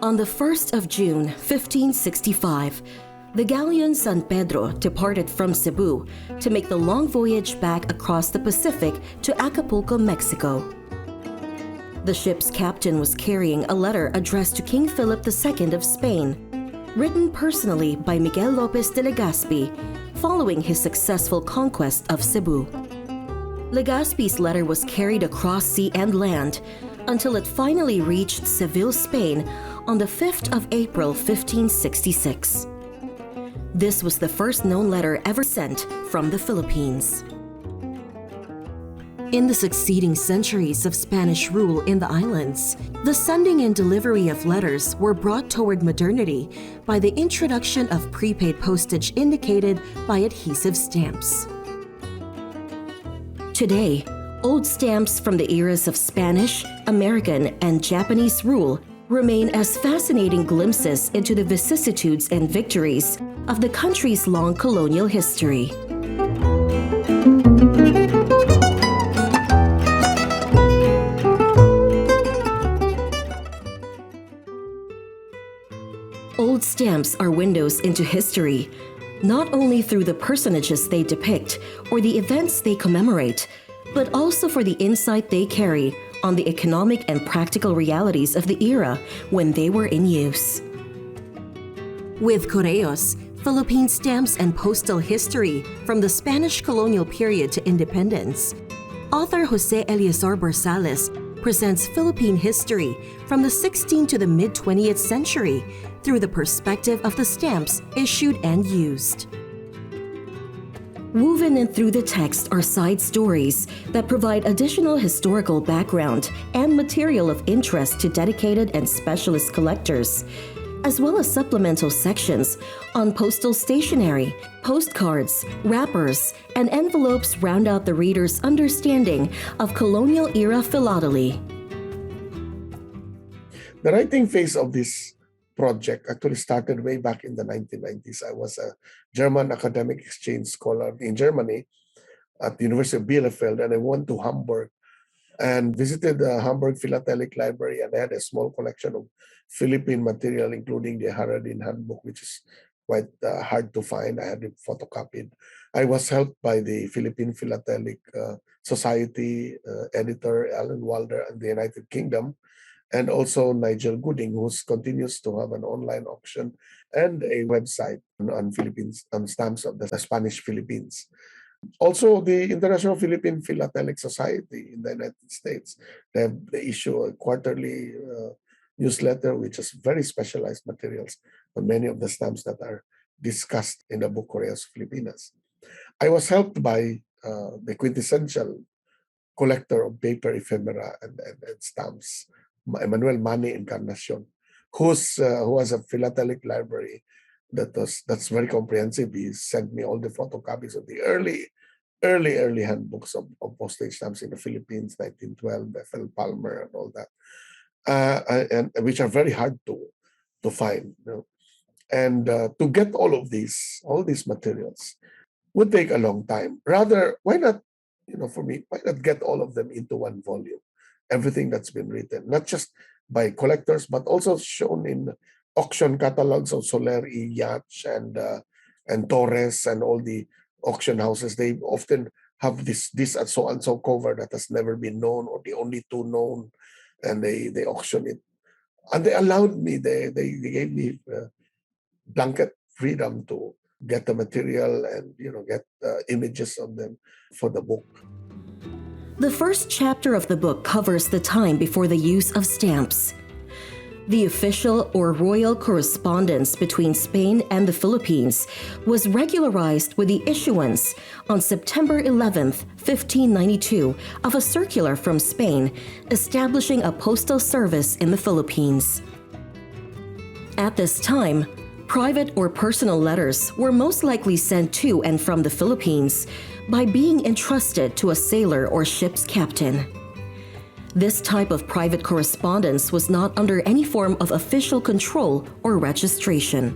On the 1st of June, 1565, the galleon San Pedro departed from Cebu to make the long voyage back across the Pacific to Acapulco, Mexico. The ship's captain was carrying a letter addressed to King Philip II of Spain, written personally by Miguel Lopez de Legazpi following his successful conquest of Cebu. Legazpi's letter was carried across sea and land until it finally reached Seville, Spain on the 5th of April, 1566. This was the first known letter ever sent from the Philippines. In the succeeding centuries of Spanish rule in the islands, the sending and delivery of letters were brought toward modernity by the introduction of prepaid postage indicated by adhesive stamps. Today, old stamps from the eras of Spanish, American, and Japanese rule remain as fascinating glimpses into the vicissitudes and victories of the country's long colonial history. Old stamps are windows into history, not only through the personages they depict or the events they commemorate, but also for the insight they carry on the economic and practical realities of the era when they were in use. With Correos, Philippine stamps and postal history from the Spanish colonial period to independence, author Jose Eleazar Barzales presents Philippine history from the 16th to the mid-20th century through the perspective of the stamps issued and used. Woven in through the text are side stories that provide additional historical background and material of interest to dedicated and specialist collectors, as well as supplemental sections on postal stationery, postcards, wrappers, and envelopes round out the reader's understanding of colonial-era philately. The writing phase of this project actually started way back in the 1990s. I was a German academic exchange scholar in Germany at the University of Bielefeld, and I went to Hamburg and visited the Hamburg Philatelic Library, and I had a small collection of Philippine material, including the Haradin Handbook, which is quite hard to find. I had it photocopied. I was helped by the Philippine Philatelic Society editor, Alan Walder, in the United Kingdom, and also Nigel Gooding, who continues to have an online auction and a website on Philippines, on stamps of the Spanish Philippines. Also, the International Philippine Philatelic Society in the United States, they issue a quarterly newsletter which has very specialized materials on many of the stamps that are discussed in the book Correos Filipinas. I was helped by the quintessential collector of paper ephemera and stamps, Emmanuel Manny Encarnacion, who has a philatelic library that's very comprehensive. He sent me all the photocopies of the early handbooks of postage stamps in the Philippines, 1912, F.L. Palmer, and all that, and which are very hard to find. And to get all these materials would take a long time. Rather, why not? For me, why not get all of them into one volume? Everything that's been written, not just by collectors, but also shown in auction catalogs of Soler y Yach and Torres and all the auction houses. They often have this and so cover that has never been known, or the only two known, and they auction it. And they allowed me, they gave me blanket freedom to get the material and get images of them for the book. The first chapter of the book covers the time before the use of stamps. The official or royal correspondence between Spain and the Philippines was regularized with the issuance on September 11th, 1592, of a circular from Spain establishing a postal service in the Philippines. At this time, private or personal letters were most likely sent to and from the Philippines by being entrusted to a sailor or ship's captain. This type of private correspondence was not under any form of official control or registration.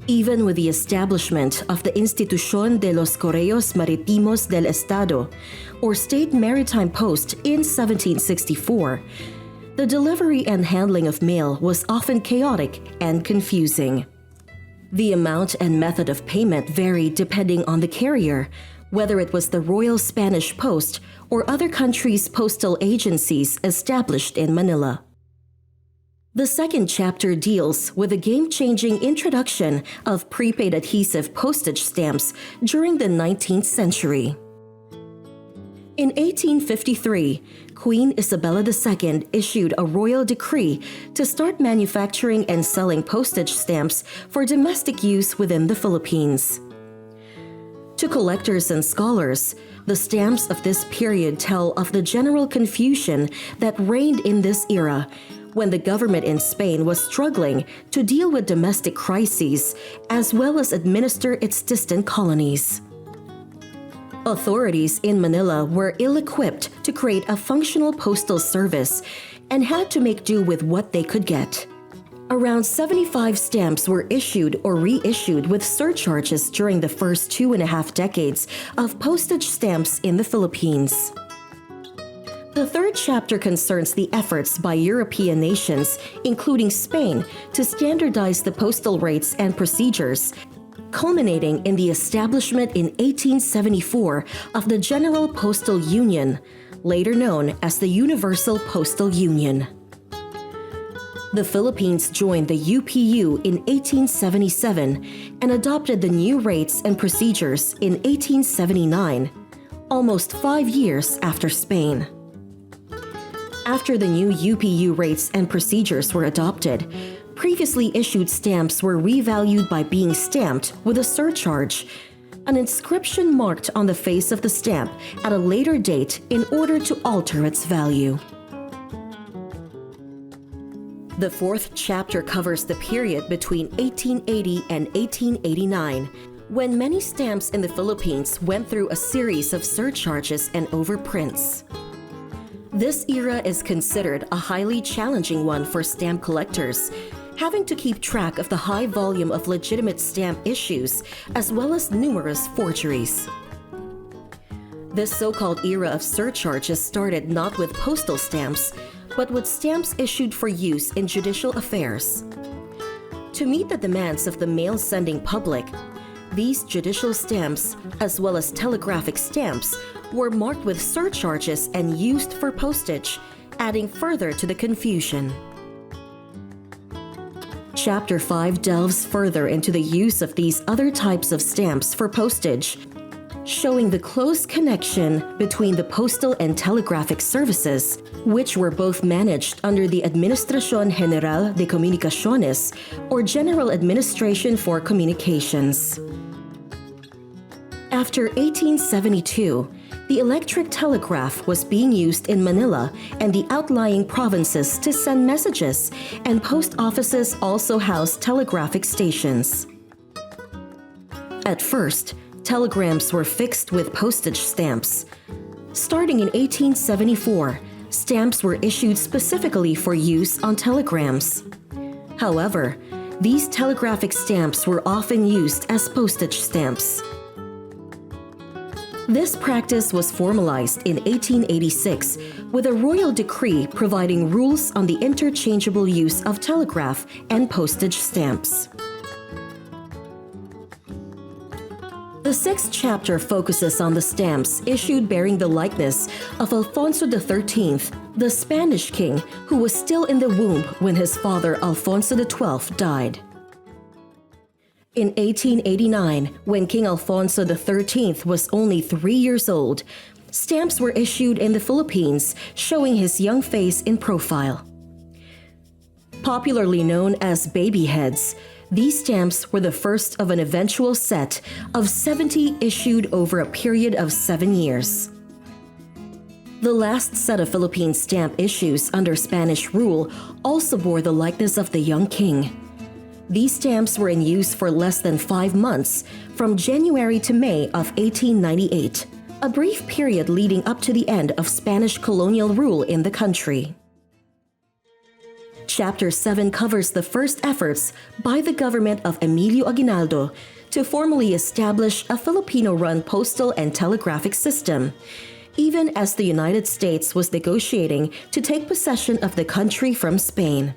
Even with the establishment of the Institución de los Correos Marítimos del Estado, or State Maritime Post, in 1764, The delivery and handling of mail was often chaotic and confusing. The amount and method of payment varied depending on the carrier, whether it was the Royal Spanish Post or other countries' postal agencies established in Manila. The second chapter deals with the game-changing introduction of prepaid adhesive postage stamps during the 19th century. In 1853, Queen Isabella II issued a royal decree to start manufacturing and selling postage stamps for domestic use within the Philippines. To collectors and scholars, the stamps of this period tell of the general confusion that reigned in this era when the government in Spain was struggling to deal with domestic crises as well as administer its distant colonies. Authorities in Manila were ill-equipped to create a functional postal service and had to make do with what they could get. Around 75 stamps were issued or reissued with surcharges during the first 2.5 decades of postage stamps in the Philippines. The third chapter concerns the efforts by European nations, including Spain, to standardize the postal rates and procedures, culminating in the establishment in 1874 of the General Postal Union, later known as the Universal Postal Union. The Philippines joined the UPU in 1877 and adopted the new rates and procedures in 1879, almost 5 years after Spain. After the new UPU rates and procedures were adopted, previously issued stamps were revalued by being stamped with a surcharge, an inscription marked on the face of the stamp at a later date in order to alter its value. The fourth chapter covers the period between 1880 and 1889, when many stamps in the Philippines went through a series of surcharges and overprints. This era is considered a highly challenging one for stamp collectors, having to keep track of the high volume of legitimate stamp issues as well as numerous forgeries. This so-called era of surcharges started not with postal stamps, but with stamps issued for use in judicial affairs. To meet the demands of the mail-sending public, these judicial stamps, as well as telegraphic stamps, were marked with surcharges and used for postage, adding further to the confusion. Chapter 5 delves further into the use of these other types of stamps for postage, showing the close connection between the postal and telegraphic services, which were both managed under the Administración General de Comunicaciones, or General Administration for Communications. After 1872, the electric telegraph was being used in Manila and the outlying provinces to send messages, and post offices also housed telegraphic stations. At first, telegrams were fixed with postage stamps. Starting in 1874, stamps were issued specifically for use on telegrams. However, these telegraphic stamps were often used as postage stamps. This practice was formalized in 1886 with a royal decree providing rules on the interchangeable use of telegraph and postage stamps. The sixth chapter focuses on the stamps issued bearing the likeness of Alfonso XIII, the Spanish king who was still in the womb when his father Alfonso XII died. In 1889, when King Alfonso XIII was only 3 years old, stamps were issued in the Philippines showing his young face in profile. Popularly known as baby heads, these stamps were the first of an eventual set of 70 issued over a period of 7 years. The last set of Philippine stamp issues under Spanish rule also bore the likeness of the young king. These stamps were in use for less than 5 months, from January to May of 1898, a brief period leading up to the end of Spanish colonial rule in the country. Chapter 7 covers the first efforts by the government of Emilio Aguinaldo to formally establish a Filipino-run postal and telegraphic system, even as the United States was negotiating to take possession of the country from Spain.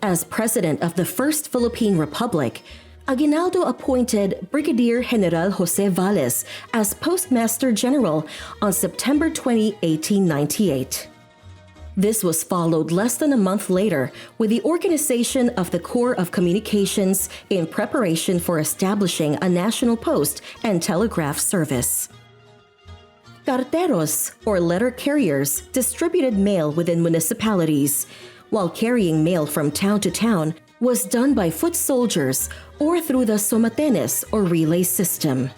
As president of the First Philippine Republic, Aguinaldo appointed Brigadier General Jose Valles as Postmaster General on September 20, 1898. This was followed less than a month later with the organization of the Corps of Communications in preparation for establishing a national post and telegraph service. Carteros, or letter carriers, distributed mail within municipalities, while carrying mail from town to town was done by foot soldiers or through the somatenes or relay system.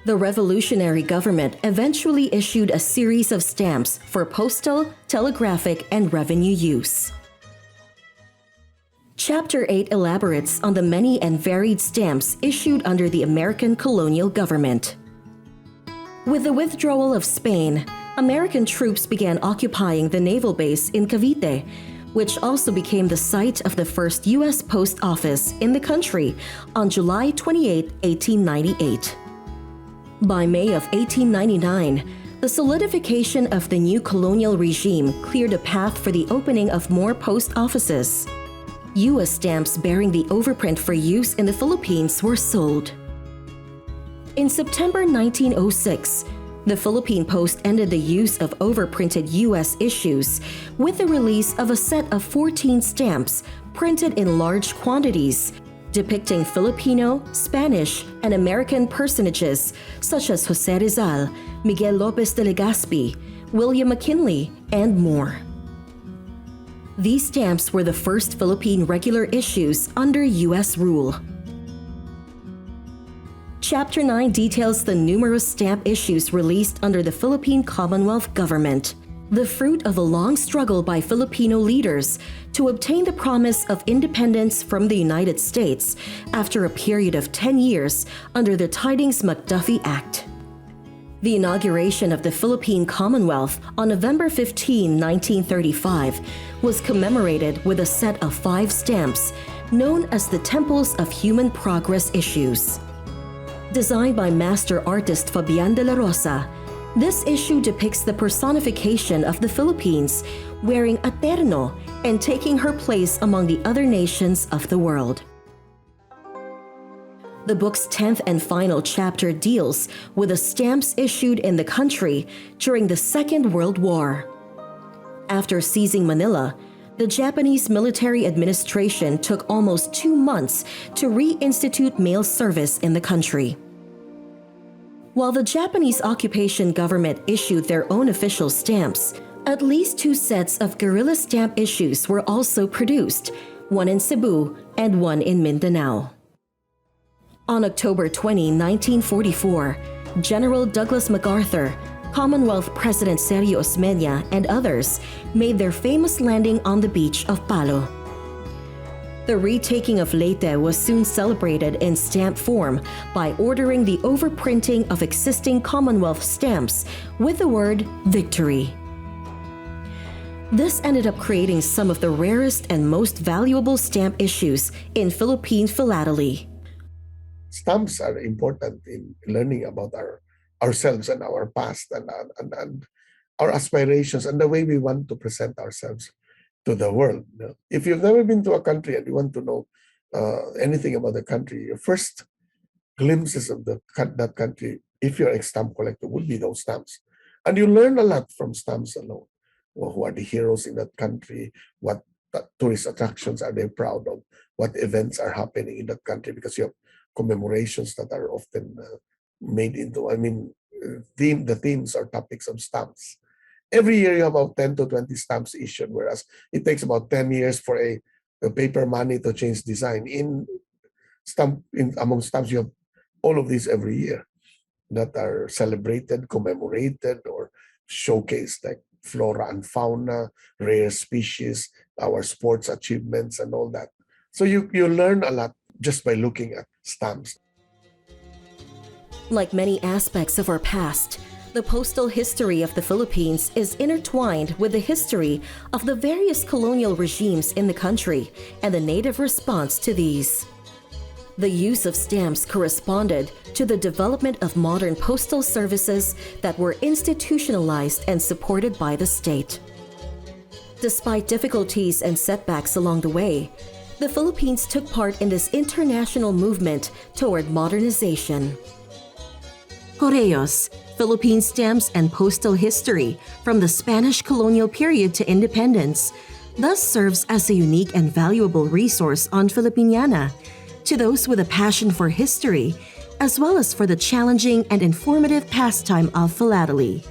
The revolutionary government eventually issued a series of stamps for postal, telegraphic, and revenue use. Chapter 8 elaborates on the many and varied stamps issued under the American colonial government. With the withdrawal of Spain, American troops began occupying the naval base in Cavite, which also became the site of the first U.S. post office in the country on July 28, 1898. By May of 1899, the solidification of the new colonial regime cleared a path for the opening of more post offices. U.S. stamps bearing the overprint for use in the Philippines were sold. In September 1906, the Philippine Post ended the use of overprinted U.S. issues with the release of a set of 14 stamps printed in large quantities, depicting Filipino, Spanish, and American personages such as Jose Rizal, Miguel Lopez de Legazpi, William McKinley, and more. These stamps were the first Philippine regular issues under U.S. rule. Chapter 9 details the numerous stamp issues released under the Philippine Commonwealth government, the fruit of a long struggle by Filipino leaders to obtain the promise of independence from the United States after a period of 10 years under the Tidings-McDuffie Act. The inauguration of the Philippine Commonwealth on November 15, 1935, was commemorated with a set of 5 stamps known as the Temples of Human Progress issues. Designed by master artist Fabian de la Rosa, this issue depicts the personification of the Philippines wearing a terno and taking her place among the other nations of the world. The book's 10th and final chapter deals with the stamps issued in the country during the Second World War. After seizing Manila, the Japanese military administration took almost 2 months to reinstitute mail service in the country. While the Japanese occupation government issued their own official stamps, at least 2 sets of guerrilla stamp issues were also produced, one in Cebu and one in Mindanao. On October 20, 1944, General Douglas MacArthur, Commonwealth President Sergio Osmeña, and others made their famous landing on the beach of Palo. The retaking of Leyte was soon celebrated in stamp form by ordering the overprinting of existing Commonwealth stamps with the word "Victory." This ended up creating some of the rarest and most valuable stamp issues in Philippine philately. Stamps are important in learning about ourselves and our past and our aspirations and the way we want to present ourselves to the world. If you've never been to a country and you want to know anything about the country, your first glimpses of that country, if you're a stamp collector, would be those stamps. And you learn a lot from stamps alone. Well, who are the heroes in that country? What tourist attractions are they proud of? What events are happening in that country? Because you have commemorations that are often made into, the themes or topics of stamps. Every year you have about 10 to 20 stamps issued, whereas it takes about 10 years for a paper money to change design. Among stamps, you have all of these every year that are celebrated, commemorated, or showcased, like flora and fauna, rare species, our sports achievements, and all that. So you learn a lot just by looking at stamps. Like many aspects of our past, the postal history of the Philippines is intertwined with the history of the various colonial regimes in the country and the native response to these. The use of stamps corresponded to the development of modern postal services that were institutionalized and supported by the state. Despite difficulties and setbacks along the way, the Philippines took part in this international movement toward modernization. Correos, Philippine stamps and postal history from the Spanish colonial period to independence, thus serves as a unique and valuable resource on Filipiniana to those with a passion for history, as well as for the challenging and informative pastime of philately.